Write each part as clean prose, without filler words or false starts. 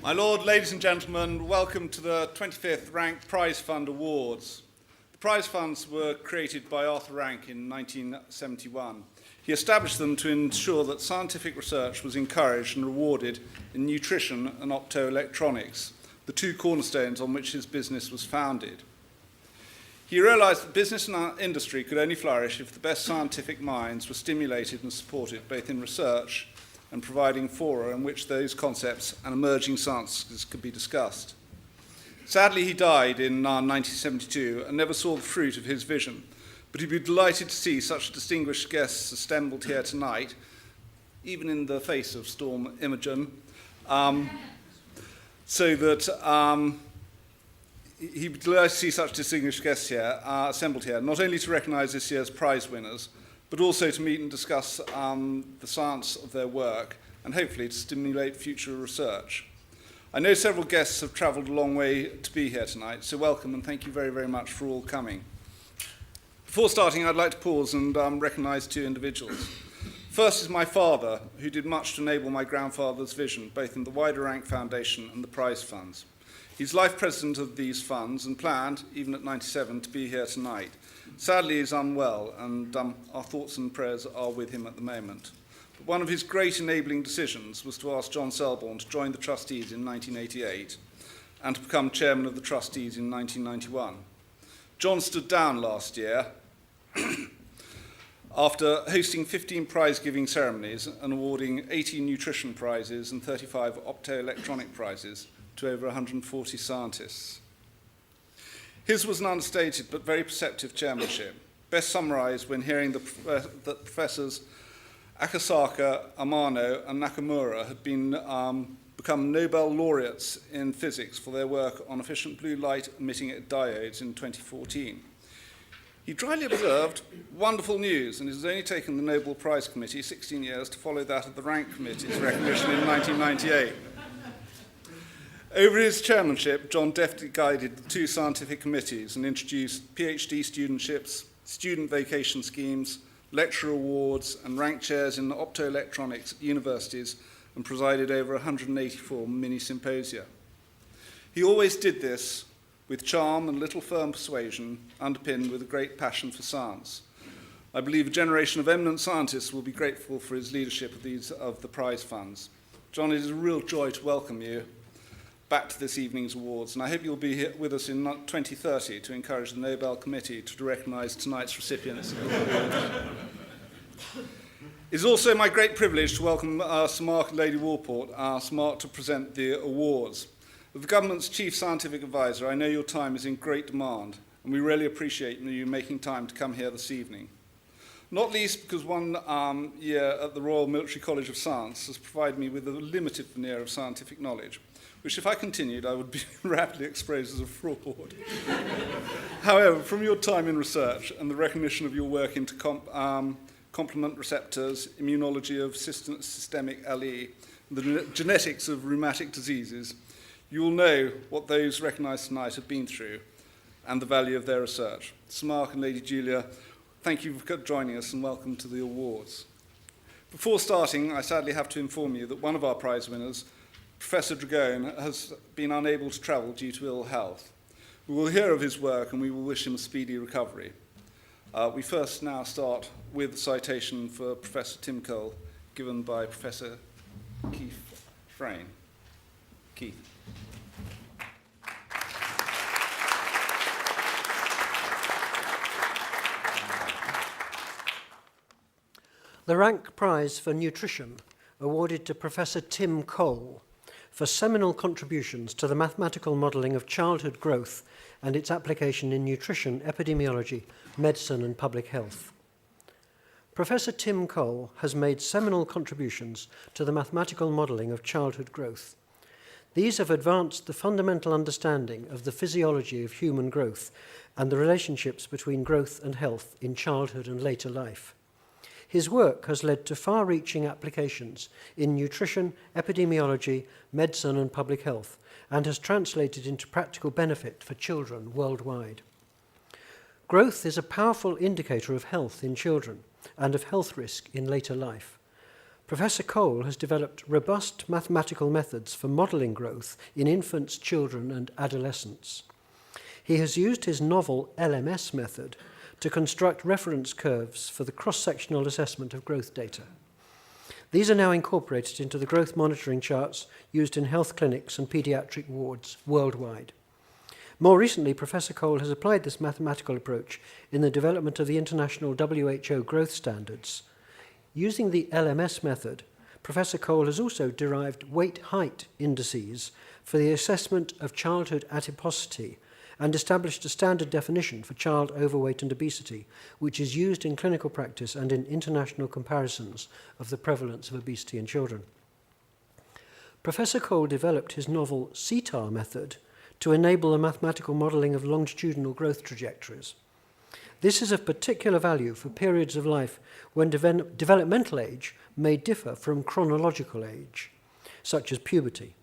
My Lord, ladies and gentlemen, welcome to the 25th Rank Prize Fund Awards. The prize funds were created by Arthur Rank in 1971. He established them to ensure that scientific research was encouraged and rewarded in nutrition and optoelectronics, the two cornerstones on which his business was founded. He realized that business and industry could only flourish if the best scientific minds were stimulated and supported, both in research and providing fora in which those concepts and emerging sciences could be discussed. Sadly, he died in 1972 and never saw the fruit of his vision, but he'd be delighted to see such distinguished guests assembled here tonight, even in the face of Storm Imogen, so that he'd be delighted to see such distinguished guests here, assembled here, not only to recognise this year's prize winners, but also to meet and discuss the science of their work and hopefully to stimulate future research. I know several guests have travelled a long way to be here tonight, so welcome and thank you very, very much for all coming. Before starting, I'd like to pause and recognise two individuals. First is my father, who did much to enable my grandfather's vision, both in the wider Rank Foundation and the prize funds. He's life president of these funds and planned, even at 97, to be here tonight. Sadly, he's unwell, and our thoughts and prayers are with him at the moment. But one of his great enabling decisions was to ask John Selborne to join the trustees in 1988 and to become chairman of the trustees in 1991. John stood down last year after hosting 15 prize-giving ceremonies and awarding 18 nutrition prizes and 35 optoelectronic prizes to over 140 scientists. His was an understated but very perceptive chairmanship, best summarised when hearing that Professors Akasaka, Amano and Nakamura had become Nobel laureates in physics for their work on efficient blue light emitting diodes in 2014. He dryly observed, "Wonderful news," and it has only taken the Nobel Prize Committee 16 years to follow that of the Rank Committee's recognition in 1998. Over his chairmanship, John deftly guided the two scientific committees and introduced PhD studentships, student vacation schemes, lecturer awards, and rank chairs in optoelectronics at universities and presided over 184 mini-symposia. He always did this with charm and little firm persuasion, underpinned with a great passion for science. I believe a generation of eminent scientists will be grateful for his leadership of the prize funds. John, it is a real joy to welcome you back to this evening's awards, and I hope you'll be here with us in 2030 to encourage the Nobel Committee to recognise tonight's recipients. It's also my great privilege to welcome Sir Mark and Lady Walport, Sir Mark, to present the awards. As the government's chief scientific advisor, I know your time is in great demand, and we really appreciate you making time to come here this evening. Not least because one year at the Royal Military College of Science has provided me with a limited veneer of scientific knowledge, which if I continued, I would be rapidly exposed as a fraud. However, from your time in research and the recognition of your work into complement receptors, immunology of systemic LE, the genetics of rheumatic diseases, you will know what those recognised tonight have been through and the value of their research. Sir Mark and Lady Julia, thank you for joining us and welcome to the awards. Before starting, I sadly have to inform you that one of our prize winners, Professor Dragone, has been unable to travel due to ill health. We will hear of his work and we will wish him a speedy recovery. We first now start with the citation for Professor Tim Cole, given by Professor Keith Frayne. Keith. The Rank Prize for Nutrition, awarded to Professor Tim Cole for seminal contributions to the mathematical modelling of childhood growth and its application in nutrition, epidemiology, medicine and public health. Professor Tim Cole has made seminal contributions to the mathematical modelling of childhood growth. These have advanced the fundamental understanding of the physiology of human growth and the relationships between growth and health in childhood and later life. His work has led to far-reaching applications in nutrition, epidemiology, medicine and public health, and has translated into practical benefit for children worldwide. Growth is a powerful indicator of health in children and of health risk in later life. Professor Cole has developed robust mathematical methods for modelling growth in infants, children and adolescents. He has used his novel LMS method to construct reference curves for the cross-sectional assessment of growth data. These are now incorporated into the growth monitoring charts used in health clinics and paediatric wards worldwide. More recently, Professor Cole has applied this mathematical approach in the development of the international WHO growth standards. Using the LMS method, Professor Cole has also derived weight-height indices for the assessment of childhood adiposity and established a standard definition for child overweight and obesity, which is used in clinical practice and in international comparisons of the prevalence of obesity in children. Professor Cole developed his novel CTAR method to enable the mathematical modelling of longitudinal growth trajectories. This is of particular value for periods of life when developmental age may differ from chronological age, such as puberty.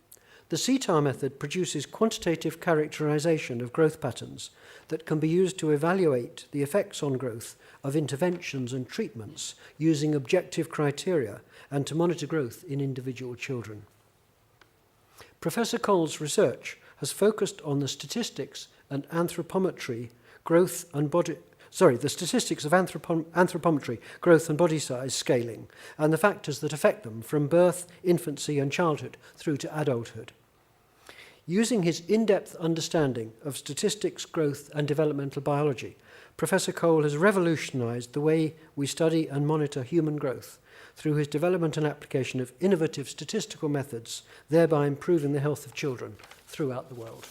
The CTAR method produces quantitative characterization of growth patterns that can be used to evaluate the effects on growth of interventions and treatments using objective criteria and to monitor growth in individual children. Professor Cole's research has focused on the statistics and anthropometry growth and body the statistics of anthropometry, growth and body size scaling, and the factors that affect them from birth, infancy and childhood through to adulthood. Using his in-depth understanding of statistics, growth and developmental biology, Professor Cole has revolutionized the way we study and monitor human growth through his development and application of innovative statistical methods, thereby improving the health of children throughout the world.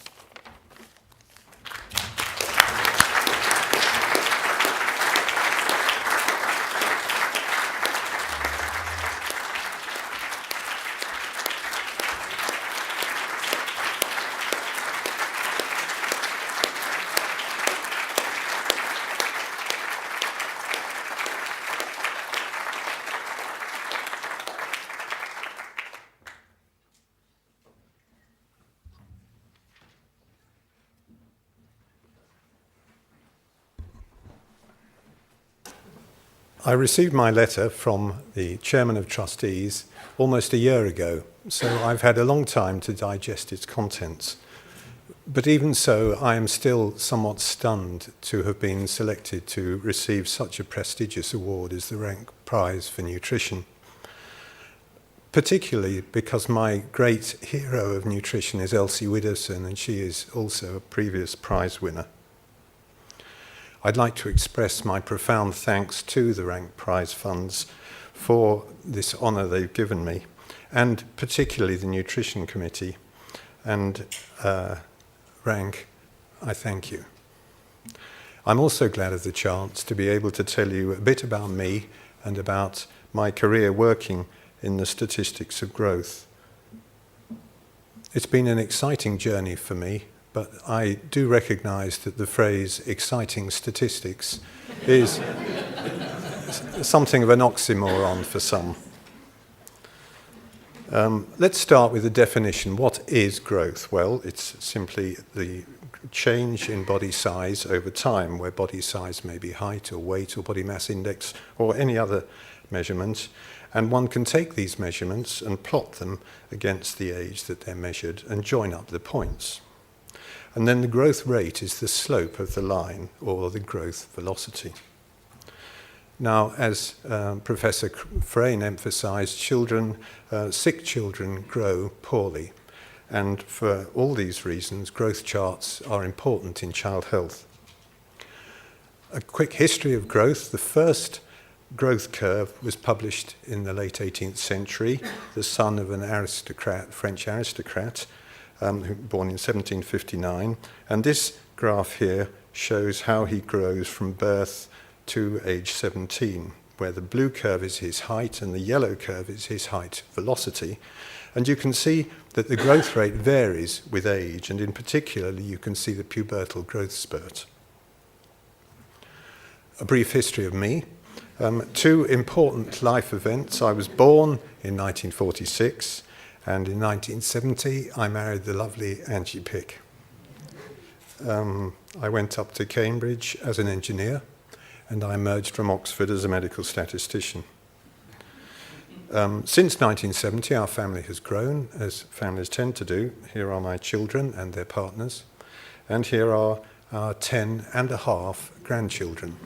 I received my letter from the Chairman of Trustees almost a year ago, so I've had a long time to digest its contents. But even so, I am still somewhat stunned to have been selected to receive such a prestigious award as the Rank Prize for Nutrition, particularly because my great hero of nutrition is Elsie Widdowson, and she is also a previous prize winner. I'd like to express my profound thanks to the Rank Prize Funds for this honour they've given me, and particularly the Nutrition Committee. And Rank, I thank you. I'm also glad of the chance to be able to tell you a bit about me and about my career working in the statistics of growth. It's been an exciting journey for me, but I do recognise that the phrase exciting statistics is something of an oxymoron for some. Let's start with the definition. What is growth? Well, it's simply the change in body size over time, where body size may be height or weight or body mass index or any other measurement. And one can take these measurements and plot them against the age that they're measured and join up the points. And then the growth rate is the slope of the line, or the growth velocity. Now, as Professor Frayne emphasized, sick children grow poorly. And for all these reasons, growth charts are important in child health. A quick history of growth. The first growth curve was published in the late 18th century, the son of an aristocrat, French aristocrat, born in 1759. And this graph here shows how he grows from birth to age 17, where the blue curve is his height and the yellow curve is his height velocity. And you can see that the growth rate varies with age, and in particular you can see the pubertal growth spurt. A brief history of me. Two important life events. I was born in 1946, and in 1970 I married the lovely Angie Pick. I went up to Cambridge as an engineer, and I emerged from Oxford as a medical statistician. Since 1970, our family has grown, as families tend to do. Here are my children and their partners, and here are our 10 and a half grandchildren.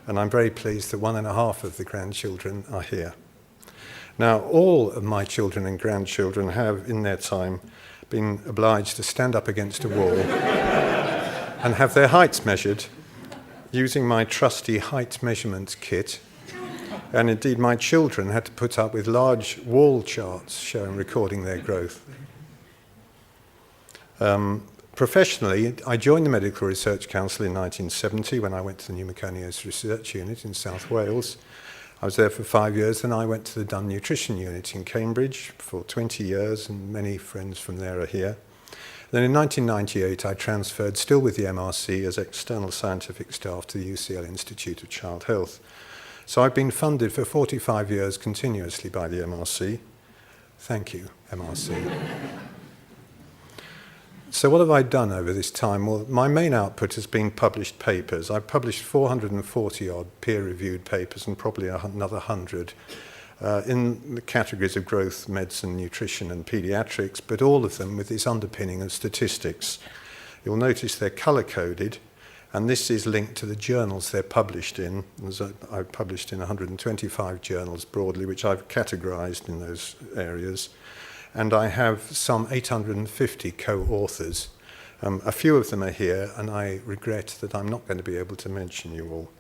And I'm very pleased that 1.5 of the grandchildren are here. Now, all of my children and grandchildren have, in their time, been obliged to stand up against a wall and have their heights measured using my trusty height measurement kit. And indeed, my children had to put up with large wall charts showing, recording their growth. Professionally, I joined the Medical Research Council in 1970 when I went to the pneumoconiasis research unit in South Wales. I was there for 5 years, then I went to the Dunn Nutrition Unit in Cambridge for 20 years, and many friends from there are here. Then in 1998, I transferred, still with the MRC, as external scientific staff to the UCL Institute of Child Health. So I've been funded for 45 years continuously by the MRC. Thank you, MRC. So what have I done over this time? Well, my main output has been published papers. I've published 440-odd peer-reviewed papers and probably another 100 in the categories of growth, medicine, nutrition, and pediatrics, but all of them with this underpinning of statistics. You'll notice they're color-coded, and this is linked to the journals they're published in. I've published in 125 journals broadly, which I've categorized in those areas. And I have some 850 co-authors. A few of them are here, and I regret that I'm not going to be able to mention you all.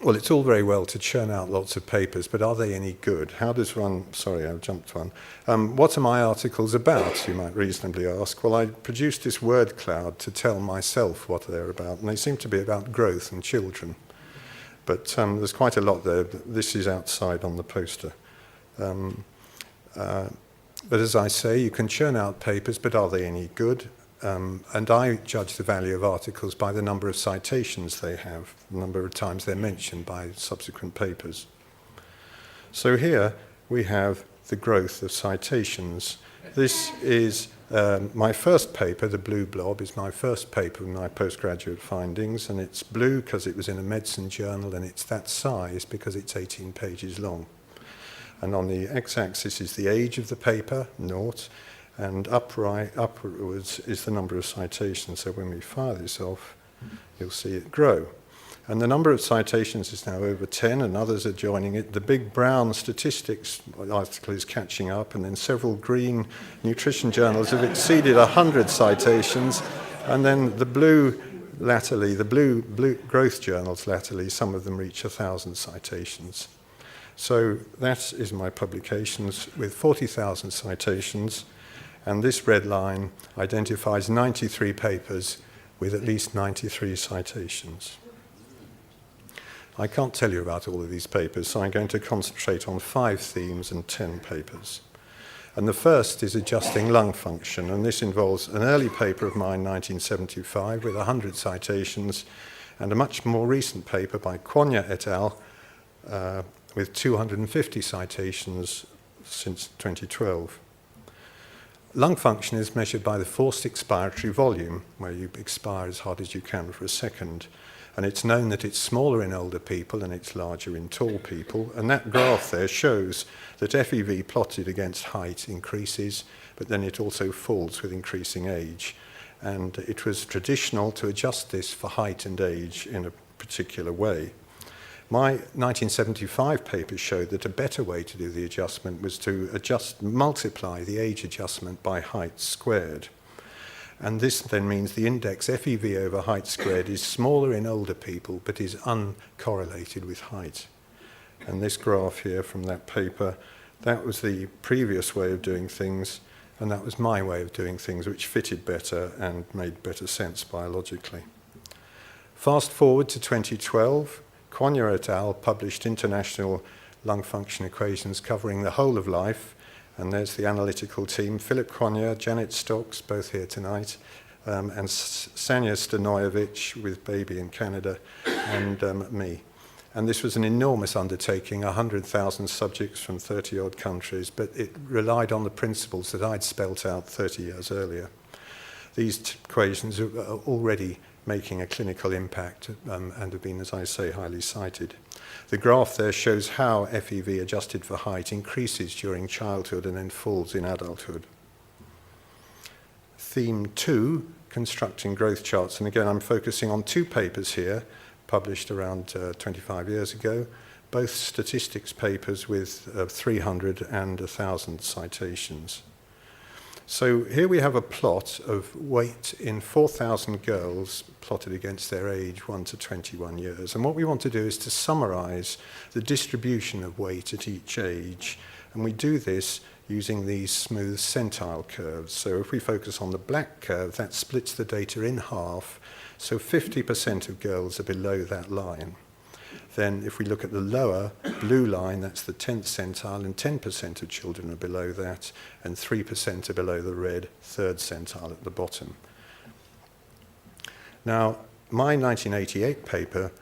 Well, it's all very well to churn out lots of papers, but are they any good? How does one... Sorry, I've jumped one. What are my articles about, you might reasonably ask? Well, I produced this word cloud to tell myself what they're about, and they seem to be about growth and children. But there's quite a lot there. This is outside on the poster. But as I say, you can churn out papers, but are they any good? And I judge the value of articles by the number of citations they have, the number of times they're mentioned by subsequent papers. So here we have the growth of citations. This is my first paper, the blue blob, is my first paper in my postgraduate findings, and it's blue because it was in a medicine journal, and it's that size because it's 18 pages long. And on the x-axis is the age of the paper, 0, and upwards is the number of citations. So when we fire this off, you'll see it grow. And the number of citations is now over 10, and others are joining it. The big brown statistics article is catching up, and then several green nutrition journals have exceeded 100 citations. And then the blue latterly, the blue growth journals latterly, some of them reach 1,000 citations. So that is my publications with 40,000 citations, and this red line identifies 93 papers with at least 93 citations. I can't tell you about all of these papers, so I'm going to concentrate on 5 themes and 10 papers. And the first is adjusting lung function, and this involves an early paper of mine, 1975, with 100 citations, and a much more recent paper by Quagna et al., with 250 citations since 2012. Lung function is measured by the forced expiratory volume, where you expire as hard as you can for a second. And it's known that it's smaller in older people and it's larger in tall people. And that graph there shows that FEV plotted against height increases, but then it also falls with increasing age. And it was traditional to adjust this for height and age in a particular way. My 1975 paper showed that a better way to do the adjustment was to multiply the age adjustment by height squared. And this then means the index FEV over height squared is smaller in older people, but is uncorrelated with height. And this graph here from that paper, that was the previous way of doing things, and that was my way of doing things, which fitted better and made better sense biologically. Fast forward to 2012, Quagna et al. Published international lung function equations covering the whole of life, and there's the analytical team, Philip Quagna, Janet Stocks, both here tonight, and Sanja Stanojevic with baby in Canada, and me. And this was an enormous undertaking, 100,000 subjects from 30-odd countries, but it relied on the principles that I'd spelt out 30 years earlier. These equations are already making a clinical impact and have been, as I say, highly cited. The graph there shows how FEV adjusted for height increases during childhood and then falls in adulthood. Theme 2, constructing growth charts. And again, I'm focusing on 2 papers here, published around 25 years ago, both statistics papers with 300 and 1,000 citations. So here we have a plot of weight in 4,000 girls plotted against their age, 1 to 21 years. And what we want to do is to summarize the distribution of weight at each age. And we do this using these smooth centile curves. So if we focus on the black curve, that splits the data in half. So 50% of girls are below that line. Then if we look at the lower blue line, that's the 10th centile, and 10% of children are below that, and 3% are below the red 3rd centile at the bottom. Now, my 1988 paper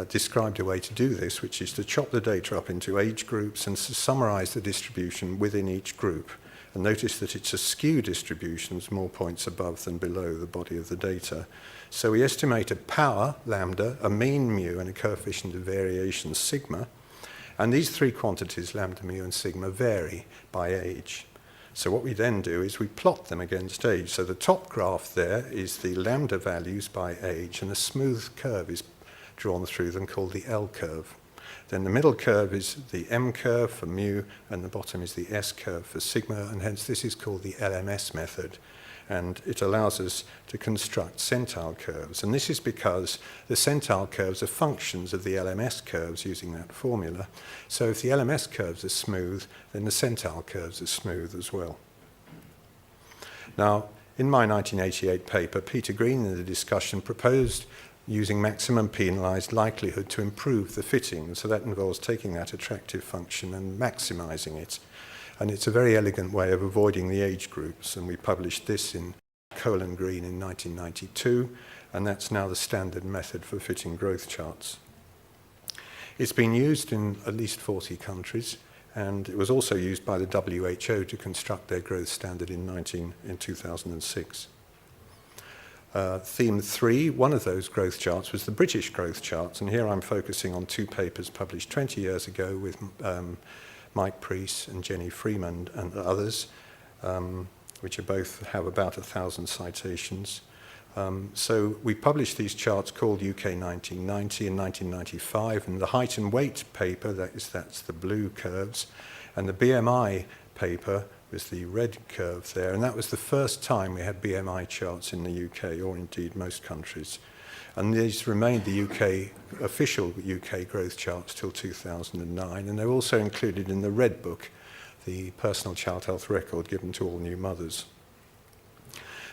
described a way to do this, which is to chop the data up into age groups and to summarize the distribution within each group. And notice that it's a skew distribution, there's more points above than below the body of the data. So we estimate a power, lambda, a mean mu, and a coefficient of variation, sigma. And these 3 quantities, lambda, mu, and sigma, vary by age. So what we then do is we plot them against age. So the top graph there is the lambda values by age, and a smooth curve is drawn through them called the L curve. Then the middle curve is the M curve for mu, and the bottom is the S curve for sigma, and hence this is called the LMS method. And it allows us to construct centile curves. And this is because the centile curves are functions of the LMS curves using that formula. So if the LMS curves are smooth, then the centile curves are smooth as well. Now, in my 1988 paper, Peter Green in the discussion proposed using maximum penalized likelihood to improve the fitting. So that involves taking that attractive function and maximizing it. And it's a very elegant way of avoiding the age groups. And we published this in Cole and Green in 1992, and that's now the standard method for fitting growth charts. It's been used in at least 40 countries, and it was also used by the WHO to construct their growth standard in 2006. Theme 3, one of those growth charts was the British growth charts, and here I'm focusing on 2 papers published 20 years ago with Mike Priest and Jenny Freeman and others, which are both have about 1,000 citations. So we published these charts called UK 1990 and 1995, and the height and weight paper, that's the blue curves, and the BMI paper was the red curve there, and that was the first time we had BMI charts in the UK, or indeed most countries. And these remained the official UK growth charts till 2009, and they're also included in the Red Book, the personal child health record given to all new mothers.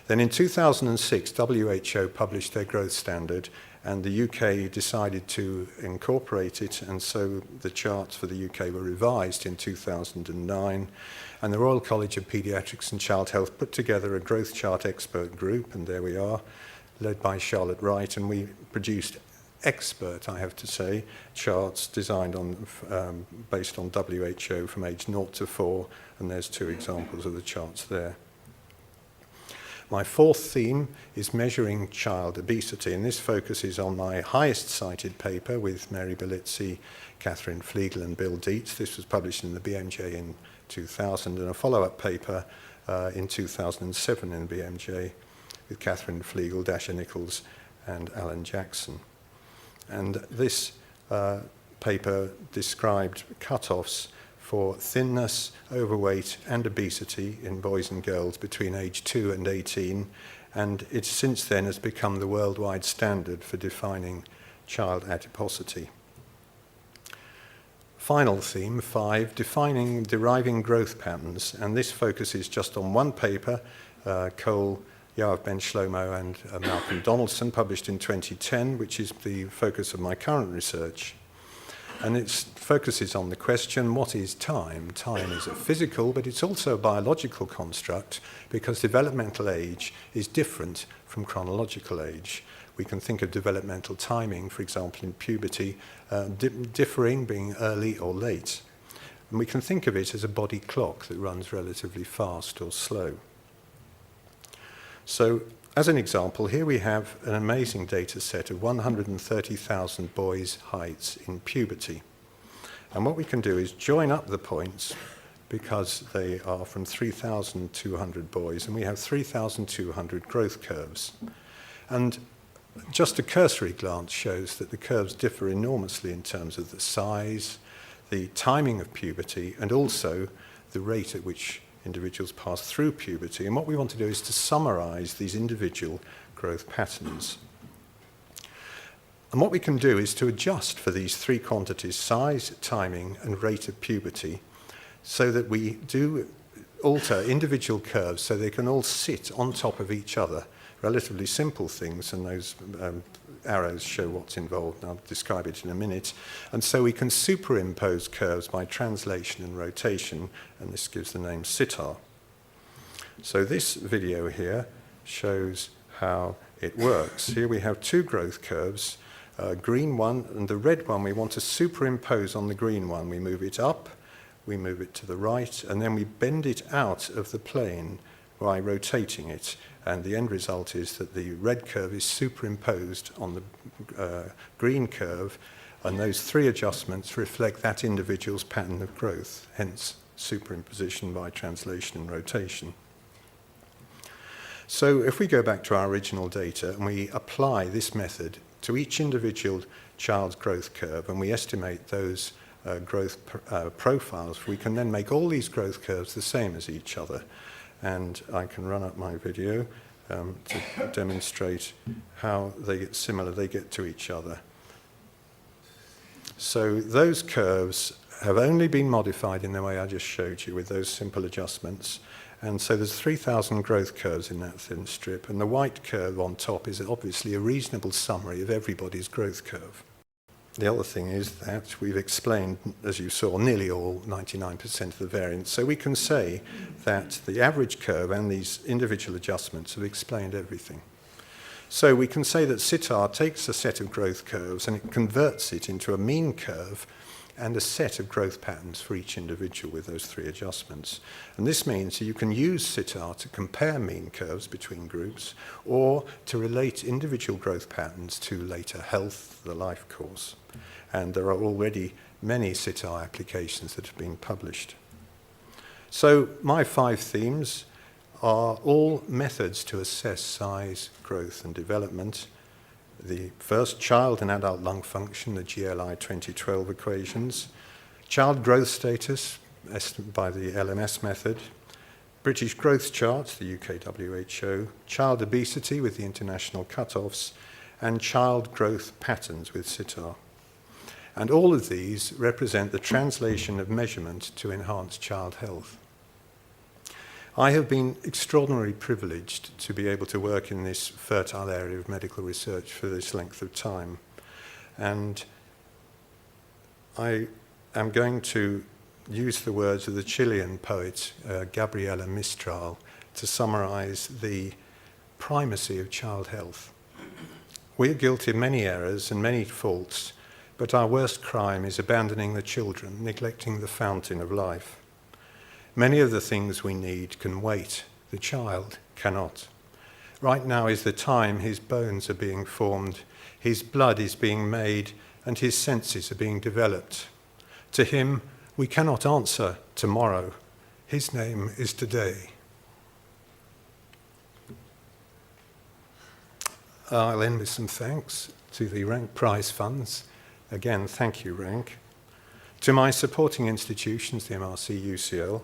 Then in 2006, WHO published their growth standard, and the UK decided to incorporate it, and so the charts for the UK were revised in 2009, and the Royal College of Paediatrics and Child Health put together a growth chart expert group, and there we are, led by Charlotte Wright, and we produced expert, I have to say, charts designed on, based on WHO from age 0 to 4, and there's 2 examples of the charts there. My 4th theme is measuring child obesity, and this focuses on my highest cited paper with Mary Belizzi, Catherine Flegel, and Bill Dietz. This was published in the BMJ in 2000, and a follow-up paper in 2007 in the BMJ with Catherine Flegel, Dasha Nichols, and Alan Jackson. And this paper described cut-offs for thinness, overweight, and obesity in boys and girls between age 2 and 18, and it since then has become the worldwide standard for defining child adiposity. Final theme, 5, deriving growth patterns, and this focuses just on one paper, Cole, Yoav Ben Shlomo, and Malcolm Donaldson, published in 2010, which is the focus of my current research. And it focuses on the question, what is time? Time is a physical, but it's also a biological construct, because developmental age is different from chronological age. We can think of developmental timing, for example, in puberty, differing, being early or late. And we can think of it as a body clock that runs relatively fast or slow. So As an example, here we have an amazing data set of 130,000 boys' heights in puberty. And what we can do is join up the points, because they are from 3,200 boys, and we have 3,200 growth curves. And just a cursory glance shows that the curves differ enormously in terms of the size, the timing of puberty, and also the rate at which individuals pass through puberty. And what we want to do is to summarize these individual growth patterns. And what we can do is to adjust for these three quantities, size, timing, and rate of puberty, so that we do alter individual curves so they can all sit on top of each other. Relatively simple things, and those arrows show what's involved. I'll describe it in a minute. And so we can superimpose curves by translation and rotation, and this gives the name sitar. So this video here shows how it works. Here we have two growth curves, green one and the red one we want to superimpose on the green one. We move it up, we move it to the right, and then we bend it out of the plane by rotating it. And the end result is that the red curve is superimposed on the green curve, and those three adjustments reflect that individual's pattern of growth, hence superimposition by translation and rotation. So if we go back to our original data and we apply this method to each individual child's growth curve, and we estimate those growth profiles, we can then make all these growth curves the same as each other. And I can run up my video to demonstrate how they get similar they get to each other. So those curves have only been modified in the way I just showed you with those simple adjustments. And so there's 3,000 growth curves in that thin strip, and the white curve on top is obviously a reasonable summary of everybody's growth curve. The other thing is that we've explained, as you saw, nearly all, 99% of the variance. So we can say that the average curve and these individual adjustments have explained everything. So we can say that sitar takes a set of growth curves and it converts it into a mean curve and a set of growth patterns for each individual with those three adjustments. And this means that you can use sitar to compare mean curves between groups or to relate individual growth patterns to later health, the life course. And there are already many sitar applications that have been published. So my 5 themes are all methods to assess size, growth, and development. The first, child and adult lung function, the GLI 2012 equations. Child growth status, estimated by the LMS method. British growth chart, the UK WHO. Child obesity with the international cutoffs. And child growth patterns with sitar. And all of these represent the translation of measurement to enhance child health. I have been extraordinarily privileged to be able to work in this fertile area of medical research for this length of time. And I am going to use the words of the Chilean poet Gabriela Mistral to summarize the primacy of child health. We are guilty of many errors and many faults, but our worst crime is abandoning the children, neglecting the fountain of life. Many of the things we need can wait. The child cannot. Right now is the time his bones are being formed, his blood is being made, and his senses are being developed. To him, we cannot answer tomorrow. His name is today. I'll end with some thanks to the Rank Prize Funds. Again, thank you, Rank. To my supporting institutions, the MRC, UCL,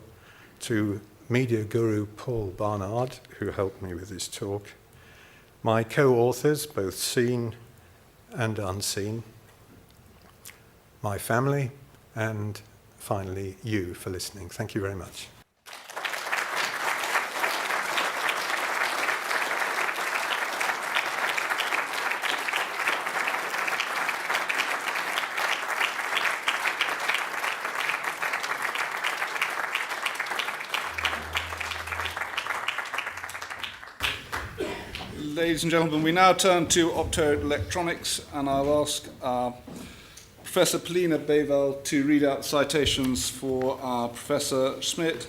to media guru Paul Barnard, who helped me with this talk, my co-authors, both seen and unseen, my family, and finally you for listening. Thank you very much. Ladies and gentlemen, we now turn to optoelectronics, and I'll ask Professor Polina Bevel to read out citations for Professor Schmidt,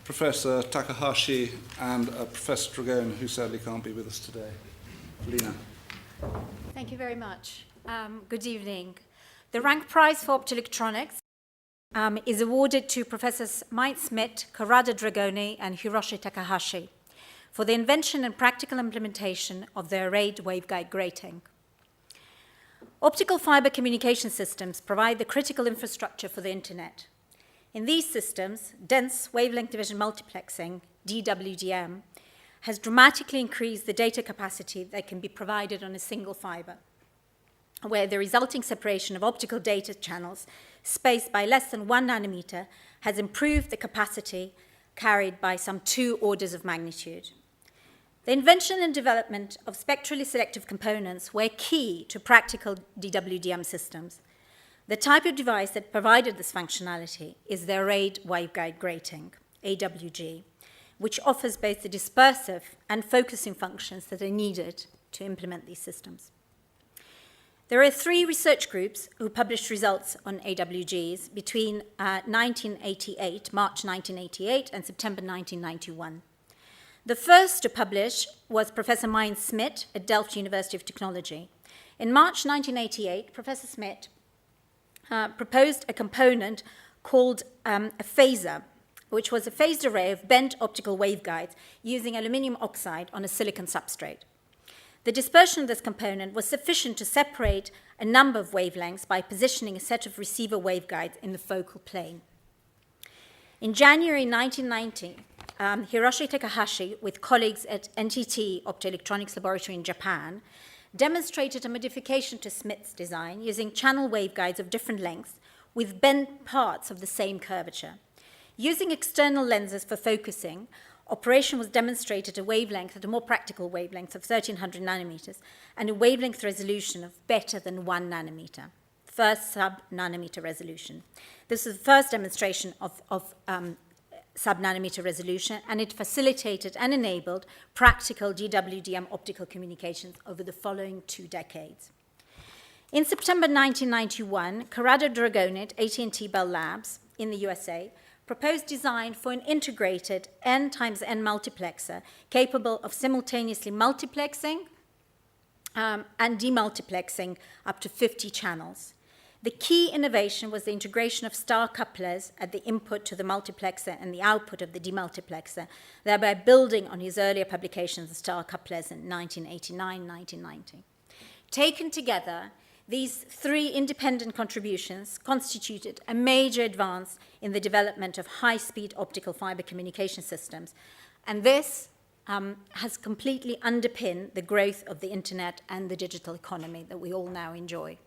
Professor Takahashi and Professor Dragone, who sadly can't be with us today. Lena. Thank you very much. Good evening. The Rank Prize for Optoelectronics is awarded to Professors Mike Smith, Corrado Dragone, and Hiroshi Takahashi for the invention and practical implementation of the arrayed waveguide grating. Optical fiber communication systems provide the critical infrastructure for the internet. In these systems, dense wavelength division multiplexing, DWDM, has dramatically increased the data capacity that can be provided on a single fiber, where the resulting separation of optical data channels spaced by less than 1 nanometer has improved the capacity carried by some 2 orders of magnitude. The invention and development of spectrally selective components were key to practical DWDM systems. The type of device that provided this functionality is the arrayed waveguide grating, AWG, which offers both the dispersive and focusing functions that are needed to implement these systems. There are 3 research groups who published results on AWGs between March 1988, and September 1991. The first to publish was Professor Mike Smith at Delft University of Technology. In March 1988, Professor Smith proposed a component called a phaser, which was a phased array of bent optical waveguides using aluminum oxide on a silicon substrate. The dispersion of this component was sufficient to separate a number of wavelengths by positioning a set of receiver waveguides in the focal plane. In January 1990, Hiroshi Takahashi, with colleagues at NTT Optoelectronics Laboratory in Japan, demonstrated a modification to Smith's design using channel waveguides of different lengths with bent parts of the same curvature. Using external lenses for focusing, operation was demonstrated at a wavelength, at a more practical wavelength of 1300 nanometers, and a wavelength resolution of better than 1 nanometer, first sub-nanometer resolution. This was the first demonstration of sub-nanometer resolution, and it facilitated and enabled practical DWDM optical communications over the following 2 decades. In September 1991, Corrado Dragone at AT&T Bell Labs in the USA proposed design for an integrated N times N multiplexer capable of simultaneously multiplexing and demultiplexing up to 50 channels. The key innovation was the integration of star couplers at the input to the multiplexer and the output of the demultiplexer, thereby building on his earlier publications of star couplers in 1989-1990. Taken together, these 3 independent contributions constituted a major advance in the development of high-speed optical fiber communication systems, and this has completely underpinned the growth of the internet and the digital economy that we all now enjoy.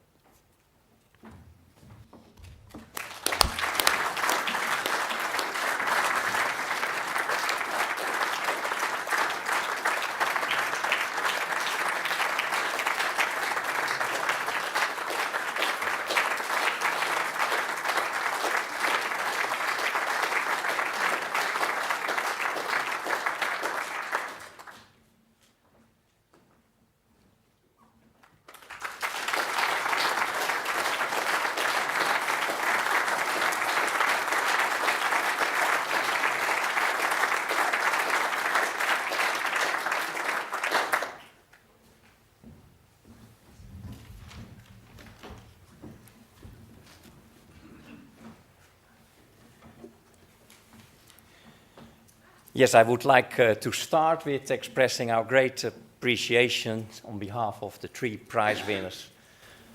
Yes, I would like to start with expressing our great appreciation on behalf of the 3 prize winners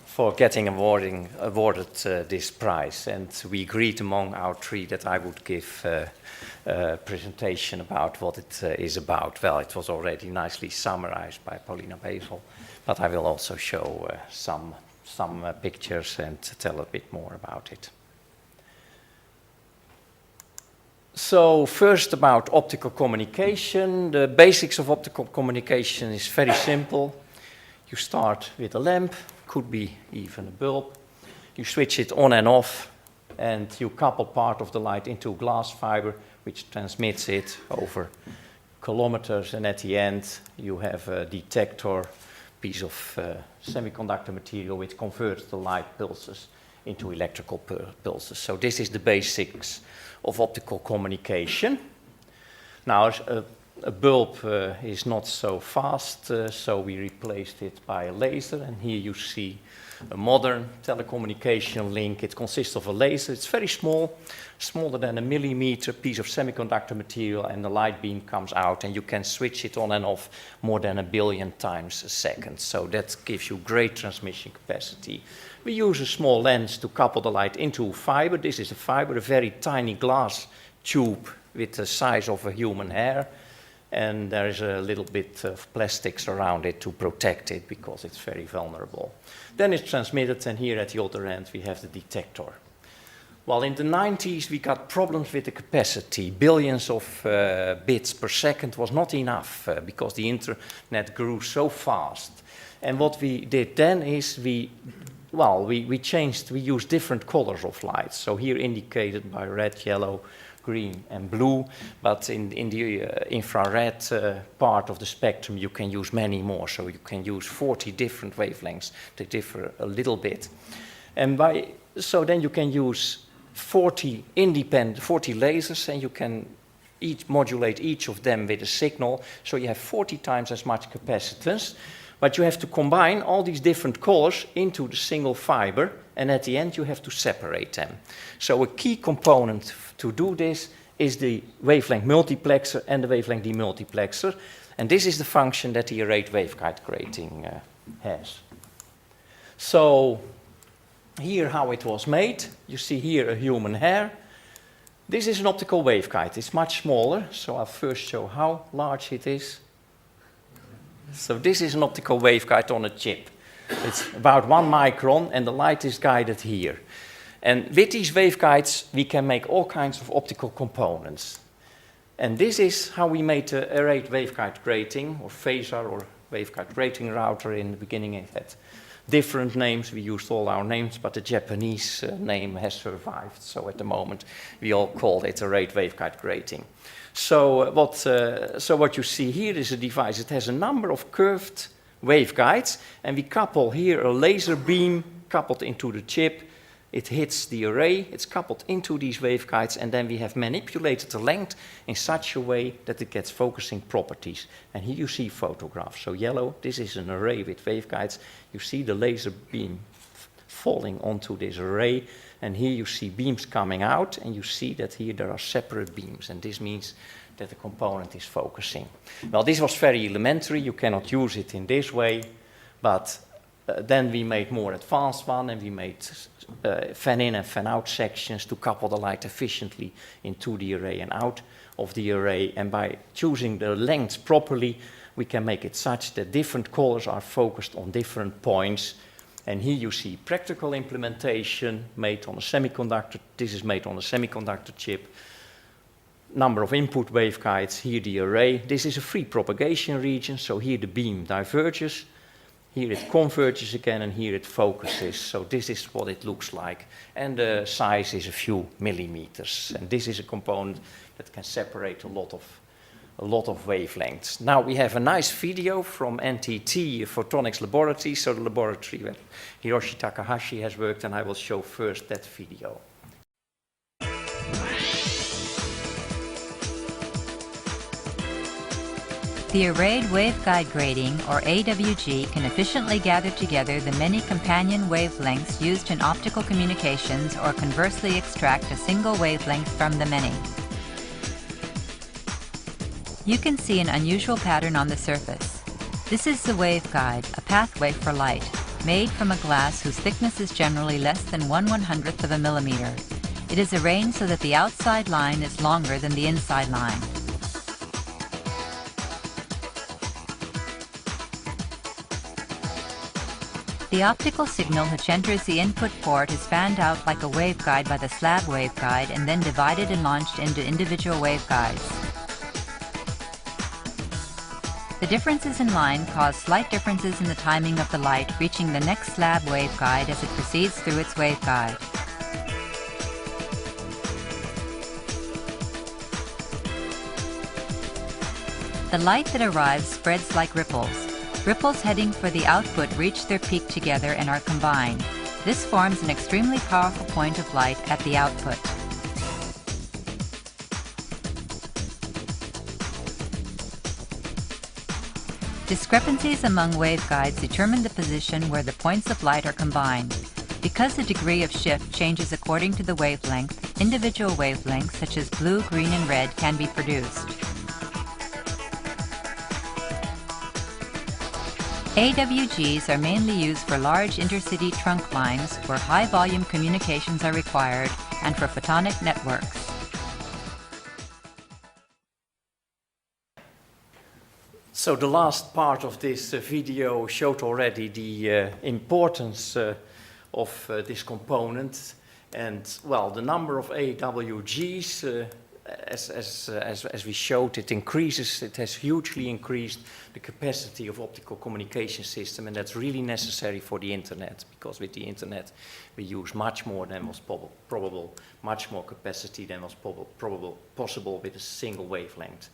for getting awarded this prize. And we agreed among our 3 that I would give a presentation about what it is about. Well, it was already nicely summarized by Paulina Bezel, but I will also show some pictures and tell a bit more about it. So first about optical communication. The basics of optical communication is very simple. You start with a lamp, could be even a bulb. You switch it on and off, and you couple part of the light into a glass fiber, which transmits it over kilometers, and at the end you have a detector, piece of semiconductor material which converts the light pulses into electrical pulses. So this is the basics of optical communication. Now, a bulb is not so fast, so we replaced it by a laser, and here you see a modern telecommunication link. It consists of a laser. It's very small, smaller than a millimeter piece of semiconductor material, and the light beam comes out, and you can switch it on and off more than 1 billion times a second. So that gives you great transmission capacity. We use a small lens to couple the light into a fiber. This is a fiber, a very tiny glass tube with the size of a human hair. And there is a little bit of plastics around it to protect it because it's very vulnerable. Then it's transmitted, and here at the other end we have the detector. Well, in the 90s we got problems with the capacity. Billions of bits per second was not enough because the internet grew so fast. And what we did then is we used different colors of light. So here indicated by red, yellow, green and blue, but in the infrared part of the spectrum you can use many more, so you can use 40 different wavelengths. They differ a little bit. And so then you can use 40 lasers, and you can modulate each of them with a signal, so you have 40 times as much capacitance, but you have to combine all these different colors into the single fiber, and at the end you have to separate them. So a key component to do this is the wavelength multiplexer and the wavelength demultiplexer, and this is the function that the arrayed waveguide grating has. So here how it was made. You see here a human hair. This is an optical waveguide. It's much smaller, so I'll first show how large it is. So this is an optical waveguide on a chip. It's about 1 micron, and the light is guided here. And with these waveguides, we can make all kinds of optical components. And this is how we made the arrayed waveguide grating, or phasar, or waveguide grating router. In the beginning it had different names. We used all our names, but the Japanese name has survived. So at the moment, we all call it arrayed waveguide grating. So what you see here is a device. It has a number of curved waveguides, and we couple here a laser beam coupled into the chip. It hits the array, it's coupled into these waveguides, and then we have manipulated the length in such a way that it gets focusing properties. And here you see photographs. So yellow, this is an array with waveguides. You see the laser beam falling onto this array, and here you see beams coming out, and you see that here there are separate beams, and this means that the component is focusing. Well, this was very elementary. You cannot use it in this way, but then we made more advanced one, and we made fan-in and fan-out sections to couple the light efficiently into the array and out of the array. And by choosing the lengths properly, we can make it such that different colors are focused on different points. And here you see practical implementation made on a semiconductor. This is made on a semiconductor chip. Number of input waveguides, here the array. This is a free propagation region, so here the beam diverges. Here it converges again, and here it focuses. So this is what it looks like. And the size is a few millimeters. And this is a component that can separate a lot of wavelengths. Now we have a nice video from NTT Photonics Laboratory, so the laboratory where Hiroshi Takahashi has worked, and I will show first that video. The arrayed waveguide grating, or AWG, can efficiently gather together the many companion wavelengths used in optical communications, or conversely extract a single wavelength from the many. You can see an unusual pattern on the surface. This is the waveguide, a pathway for light, made from a glass whose thickness is generally less than 1/100th of a millimeter. It is arranged so that the outside line is longer than the inside line. The optical signal which enters the input port is fanned out like a waveguide by the slab waveguide and then divided and launched into individual waveguides. The differences in line cause slight differences in the timing of the light reaching the next slab waveguide as it proceeds through its waveguide. The light that arrives spreads like ripples. Ripples heading for the output reach their peak together and are combined. This forms an extremely powerful point of light at the output. Discrepancies among waveguides determine the position where the points of light are combined. Because the degree of shift changes according to the wavelength, individual wavelengths such as blue, green, and red can be produced. AWGs are mainly used for large intercity trunk lines where high-volume communications are required and for photonic networks. So the last part of this video showed already the importance of this component, and well, the number of AWGs, as we showed, it increases. It has hugely increased the capacity of optical communication system, and that's really necessary for the internet, because with the internet we use much more than was probable, much more capacity than was possible with a single wavelength.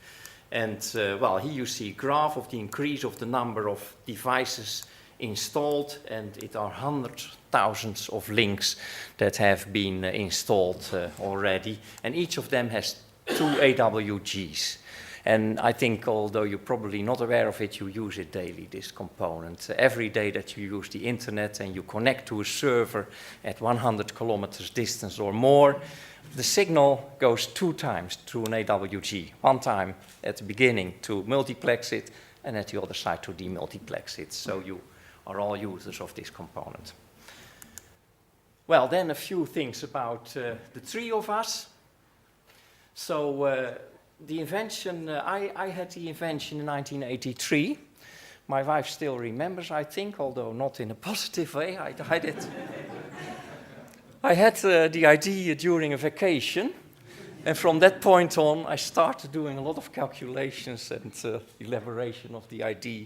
And well, here you see a graph of the increase of the number of devices installed, and it are hundreds, thousands of links that have been installed already, and each of them has 2 AWGs. And I think, although you're probably not aware of it, you use it daily, this component. Every day that you use the internet and you connect to a server at 100 kilometers distance or more, the signal goes 2 times through an AWG. 1 time at the beginning to multiplex it, and at the other side to demultiplex it. So you are all users of this component. Well, then a few things about the 3 of us. So the invention, I had the invention in 1983. My wife still remembers, I think, although not in a positive way. I had the idea during a vacation, and from that point on, I started doing a lot of calculations and elaboration of the idea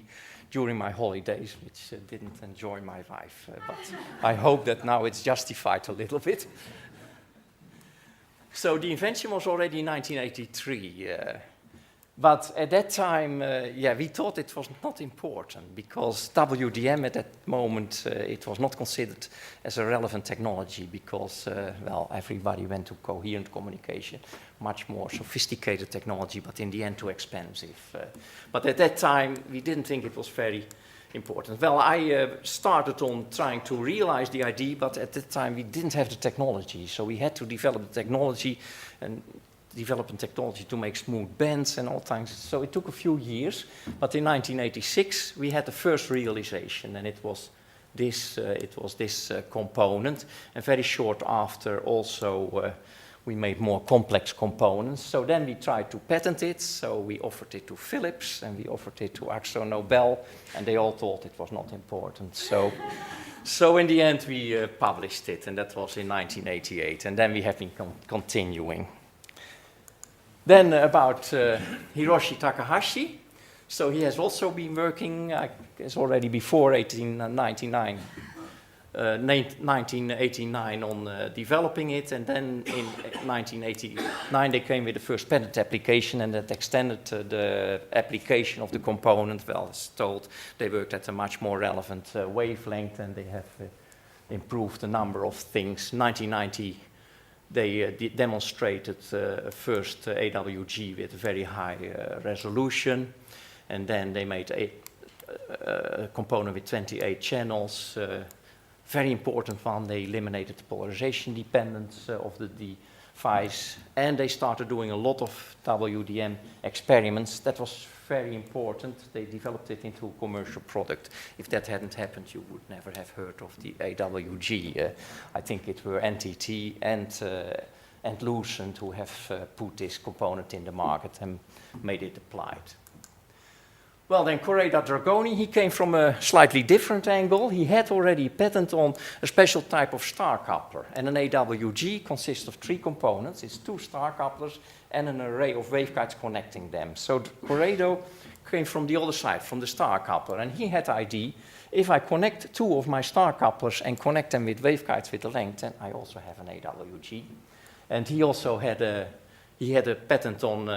during my holidays, which didn't enjoy my wife, but I hope that now it's justified a little bit. So the invention was already in 1983, but at that time, yeah, we thought it was not important, because WDM at that moment, it was not considered as a relevant technology, because, well, everybody went to coherent communication, much more sophisticated technology, but in the end too expensive. But at that time, we didn't think it was very important. Well, I started on trying to realize the idea, but at that time we didn't have the technology, so we had to develop the technology and develop a technology to make smooth bands and all things. So it took a few years, but in 1986 we had the first realization, and it was this component. And very short after, also we made more complex components. So then we tried to patent it. So we offered it to Philips and we offered it to Akzo Nobel, and they all thought it was not important. So in the end we published it, and that was in 1988. And then we have been continuing. Then about Hiroshi Takahashi. So he has also been working, it's already before 1989 on developing it, and then in 1989 they came with the first patent application, and that extended the application of the component. Well, as told, they worked at a much more relevant wavelength, and they have improved a number of things. 1990 they demonstrated first AWG with a very high resolution, and then they made a component with 28 channels. Very important one, they eliminated the polarization dependence of the device, and they started doing a lot of WDM experiments. That was very important. They developed it into a commercial product. If that hadn't happened, you would never have heard of the AWG. I think it were NTT and Lucent who have put this component in the market and made it applied. Well, then Corrado Dragoni, he came from a slightly different angle. He had already a patent on a special type of star coupler. And an AWG consists of 3 components. It's 2 star couplers and an array of waveguides connecting them. So Corrado came from the other side, from the star coupler. And he had the idea, if I connect 2 of my star couplers and connect them with waveguides with a length, then I also have an AWG. And he also had a patent on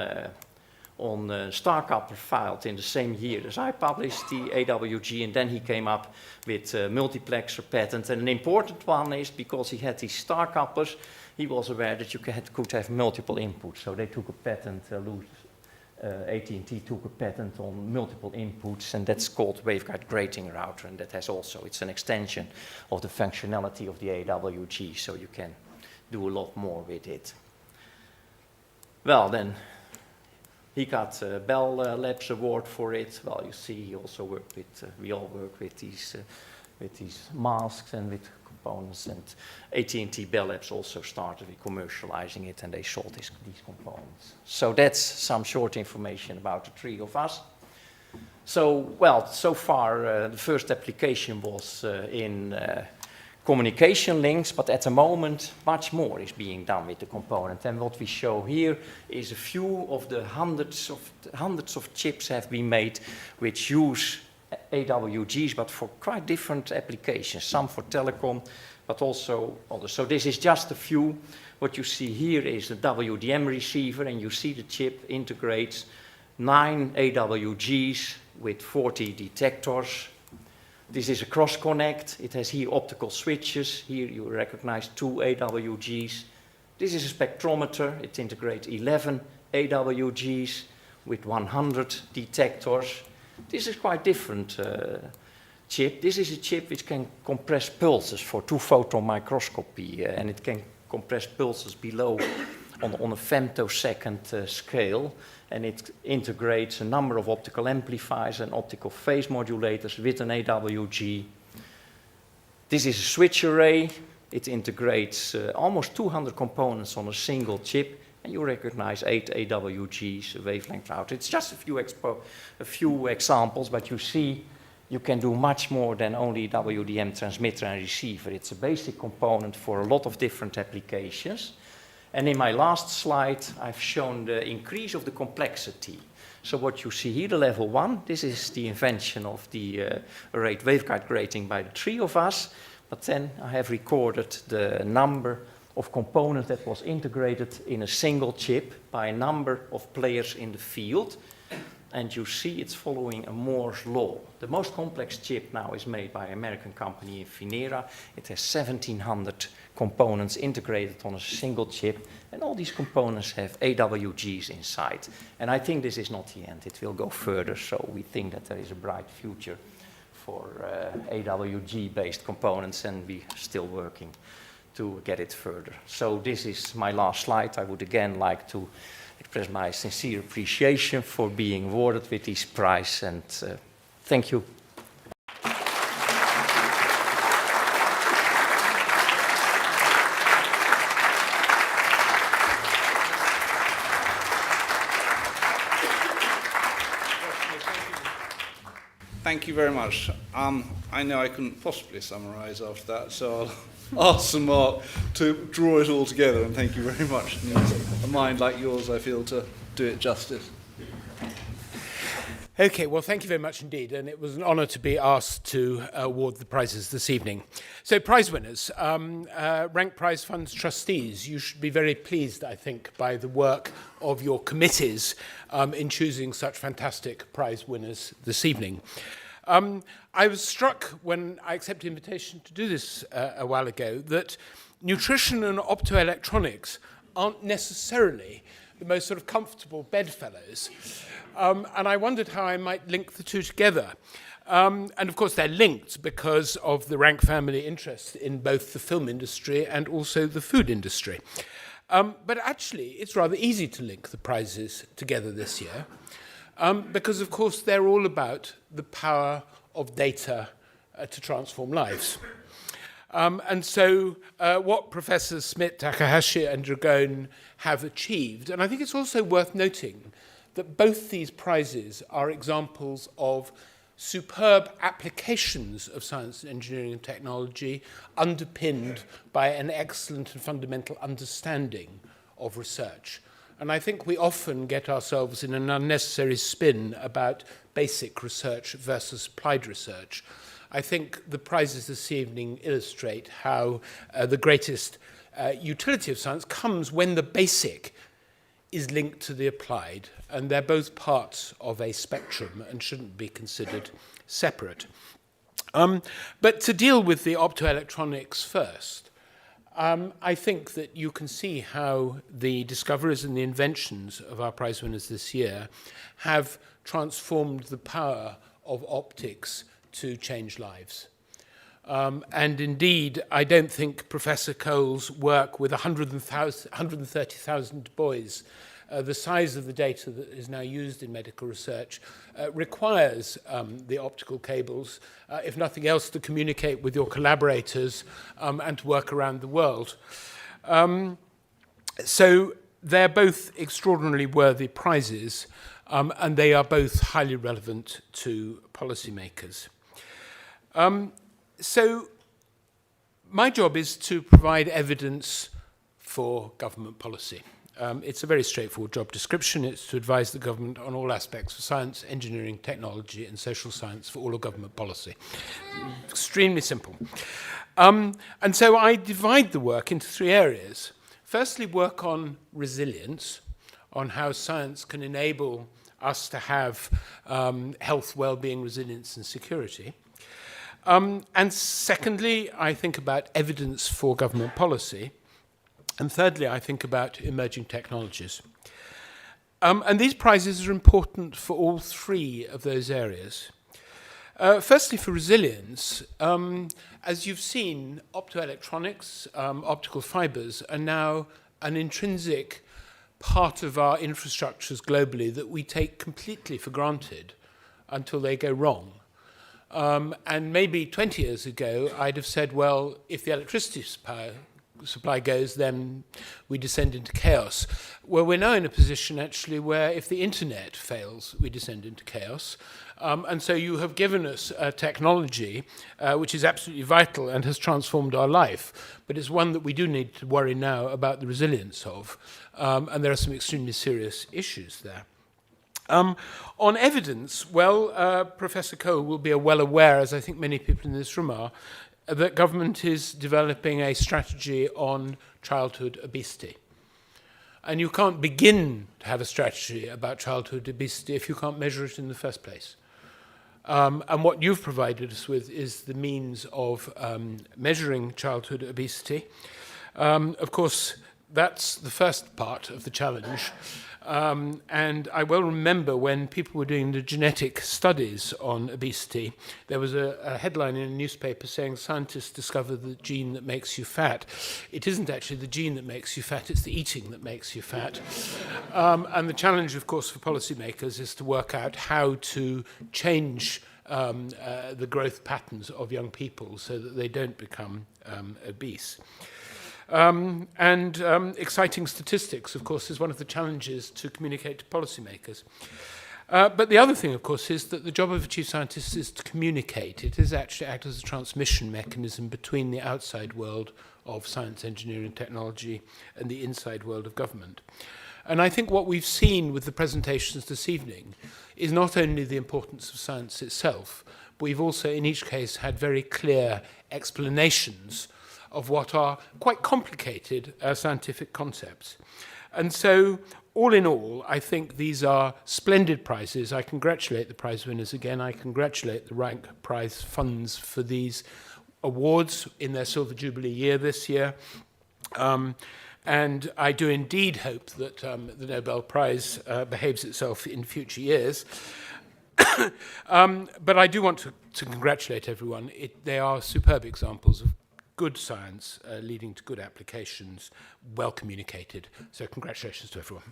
star coupler filed in the same year as I published the AWG, and then he came up with a multiplexer patent. And an important one is because he had these star couplers, he was aware that you could have multiple inputs. So they took a patent, AT&T took a patent on multiple inputs, and that's called waveguide grating router, and that has also, it's an extension of the functionality of the AWG, so you can do a lot more with it. Well, then he got a Bell Labs award for it. Well, you see, he also worked with, we all work with these masks and with components, and AT&T Bell Labs also started with commercializing it, and they sold these components. So that's some short information about the three of us. So, well, so far the first application was in communication links, but at the moment much more is being done with the component. And what we show here is a few of the hundreds of chips have been made which use AWGs, but for quite different applications, some for telecom, but also others. So this is just a few. What you see here is the WDM receiver, and you see the chip integrates 9 AWGs with 40 detectors. This is a cross-connect. It has here optical switches. Here you recognize 2 AWGs. This is a spectrometer. It integrates 11 AWGs with 100 detectors. This is quite different chip. This is a chip which can compress pulses for 2-photon microscopy, and it can compress pulses below on a femtosecond scale, and it integrates a number of optical amplifiers and optical phase modulators with an AWG. This is a switch array. It integrates almost 200 components on a single chip, and you recognize 8 AWGs, a wavelength router. It's just a few examples, but you see you can do much more than only WDM transmitter and receiver. It's a basic component for a lot of different applications. And in my last slide, I've shown the increase of the complexity. So what you see here, the level 1, this is the invention of the arrayed waveguide grating by the three of us. But then I have recorded the number of components that was integrated in a single chip by a number of players in the field. And you see it's following a Moore's law. The most complex chip now is made by an American company in Finera. It has 1,700 components integrated on a single chip, and all these components have AWGs inside. And I think this is not the end. It will go further, so we think that there is a bright future for AWG-based components, and we're still working to get it further. So this is my last slide. I would again like to express my sincere appreciation for being awarded with this prize, and thank you. Thank you very much. I know I couldn't possibly summarise after that, so I'll ask Sir Mark to draw it all together, and thank you very much. A mind like yours, I feel, to do it justice. Okay, well, thank you very much indeed, and it was an honour to be asked to award the prizes this evening. So, prize winners, Rank Prize Fund's trustees, you should be very pleased, I think, by the work of your committees in choosing such fantastic prize winners this evening. I was struck when I accepted the invitation to do this a while ago that nutrition and optoelectronics aren't necessarily the most sort of comfortable bedfellows. And I wondered how I might link the two together. And of course they're linked because of the Rank family interest in both the film industry and also the food industry. But actually it's rather easy to link the prizes together this year because of course they're all about the power of data to transform lives. And so what Professors Smith, Takahashi and Dragone have achieved, and I think it's also worth noting that both these prizes are examples of superb applications of science, engineering and technology underpinned by an excellent and fundamental understanding of research. And I think we often get ourselves in an unnecessary spin about basic research versus applied research. I think the prizes this evening illustrate how the greatest utility of science comes when the basic is linked to the applied, and they're both parts of a spectrum and shouldn't be considered separate. But to deal with the optoelectronics first, I think that you can see how the discoveries and the inventions of our prize winners this year have transformed the power of optics to change lives. And indeed, I don't think Professor Cole's work with 130,000 boys, the size of the data that is now used in medical research, requires the optical cables, if nothing else, to communicate with your collaborators and to work around the world. So they're both extraordinarily worthy prizes, and they are both highly relevant to policymakers. So my job is to provide evidence for government policy. It's a very straightforward job description. It's to advise the government on all aspects of science, engineering, technology, and social science for all of government policy. Extremely simple. And so I divide the work into three areas. Firstly, work on resilience, on how science can enable us to have health, well-being, resilience, and security. And secondly, I think about evidence for government policy. And thirdly, I think about emerging technologies. And these prizes are important for all three of those areas. Firstly, for resilience, as you've seen, optoelectronics, optical fibers, are now an intrinsic part of our infrastructures globally that we take completely for granted until they go wrong. And maybe 20 years ago, I'd have said, well, if the electricity supply goes, then we descend into chaos. Well, we're now in a position, actually, where if the internet fails, we descend into chaos. And so you have given us a technology which is absolutely vital and has transformed our life, but it's one that we do need to worry now about the resilience of. And there are some extremely serious issues there. On evidence, well, Professor Cole will be well aware, as I think many people in this room are, that government is developing a strategy on childhood obesity. And you can't begin to have a strategy about childhood obesity if you can't measure it in the first place. And what you've provided us with is the means of measuring childhood obesity. Of course, that's the first part of the challenge. And I well remember when people were doing the genetic studies on obesity, there was a headline in a newspaper saying scientists discovered the gene that makes you fat. It isn't actually the gene that makes you fat, it's the eating that makes you fat. And the challenge, of course, for policymakers is to work out how to change the growth patterns of young people so that they don't become obese. Exciting statistics, of course, is one of the challenges to communicate to policymakers. But the other thing, of course, is that the job of a chief scientist is to communicate. It is actually act as a transmission mechanism between the outside world of science, engineering, technology, and the inside world of government. And I think what we've seen with the presentations this evening is not only the importance of science itself, but we've also, in each case, had very clear explanations of what are quite complicated scientific concepts. And so, all in all, I think these are splendid prizes. I congratulate the prize winners again. I congratulate the Rank Prize funds for these awards in their Silver Jubilee year this year. And I do indeed hope that the Nobel Prize behaves itself in future years. But I do want to congratulate everyone. They are superb examples of good science leading to good applications, well communicated. So congratulations to everyone.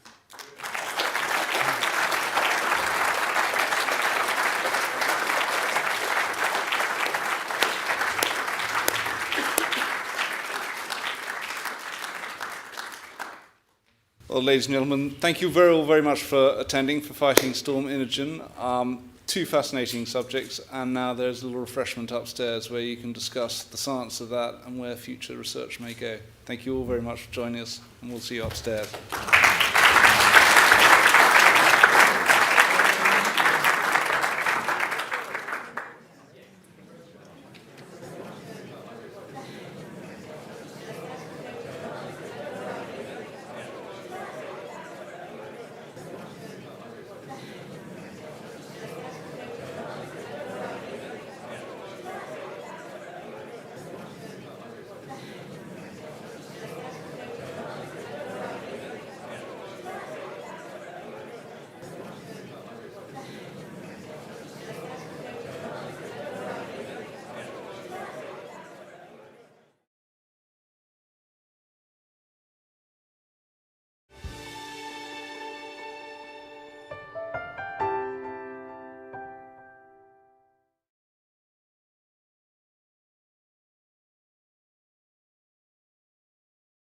Well, ladies and gentlemen, thank you very much for attending, for fighting Storm Inogen. Two fascinating subjects, and now there's a little refreshment upstairs where you can discuss the science of that and where future research may go. Thank you all very much for joining us, and we'll see you upstairs.